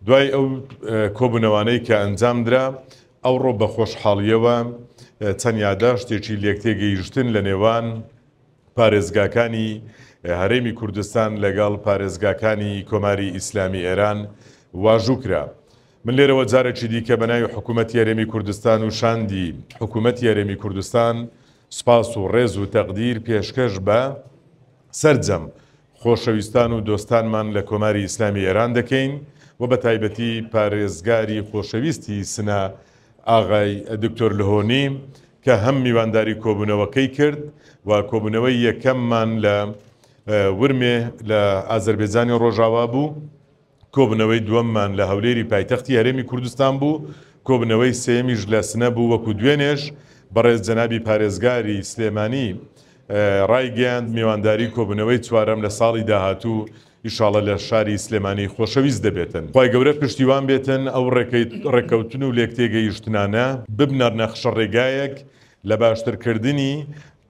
دوای ئەو کۆبوونەوانەی کە ئەنجامدرا ئەوڕۆ بە خۆشحاڵیەوە چەند یادداشتێکی لێکتێگەیشتن لە نێوان پارێزگاکانی هەرێمی کوردستان لەگەڵ پارێزگاکانی کۆماری ئیسلامی ئێران واژوو کرا. من لێرەوە جارێکی دیکە بەناوی حکوومەتی هەرێمی کوردستان و شاندی حکوومەتی هەرێمی کوردستان سپاس و ڕێز و تەقدیر پێشکەش بە سەرجەم خۆشەویستان و دۆستانمان لە کۆماری ئیسلامی ئێران دەکەین و بە تایبەتی پارێزگاری خۆشەویستی سنە ئاغای دکتۆر لهۆنی کە هەم میوانداری کۆبوونەوەکەی کرد و کۆبوونەوەی یەکەممان لە ورمێ لە ئازەربێجانی ڕۆژاوا بوو، کۆبوونەوەی دووەممان لە هەولێری پایتەختی هەرێمی کوردستان بوو، کۆبوونەوەی سێمیش لە سنە بوو وەکو دوێنێش بەڕێز جەنابی پارێزگاری سلێمانی ڕایگەیاند میوانداری کۆبوونەوەی چوارەم لە ساڵی داهاتوو ئیشاڵە لە شاری سلێمانی خۆشەویست دەبێتن. خی گەورە پشتیوان بێتن ئەو ڕێکەوتن و لێکتێگەیشتنانە ببنەر نەخشە ڕێگایەک لە باشترکردنی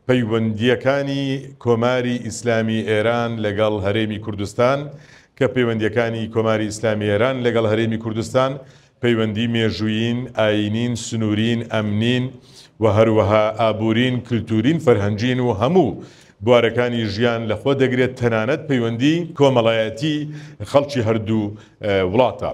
پەیوەندیەکانی کۆماری ئیسلامی ئێران لەگەڵ هەرێمی کوردستان کە پەیوەندیەکانی کۆماری ئیسلامی ئێران لەگەڵ هەرێمی کوردستان پەیوەندی مێژوویین، ئاینین، سنوورین، ئەمنین و هەروەها ئابوورین، کللتورین، فەرهەنگین و هەموو بوارەکانی ژیان لەخۆ دەگرێت، تەنانەت پەیوەندی کۆمەڵایەتی خەڵکی هەردوو وڵاتە.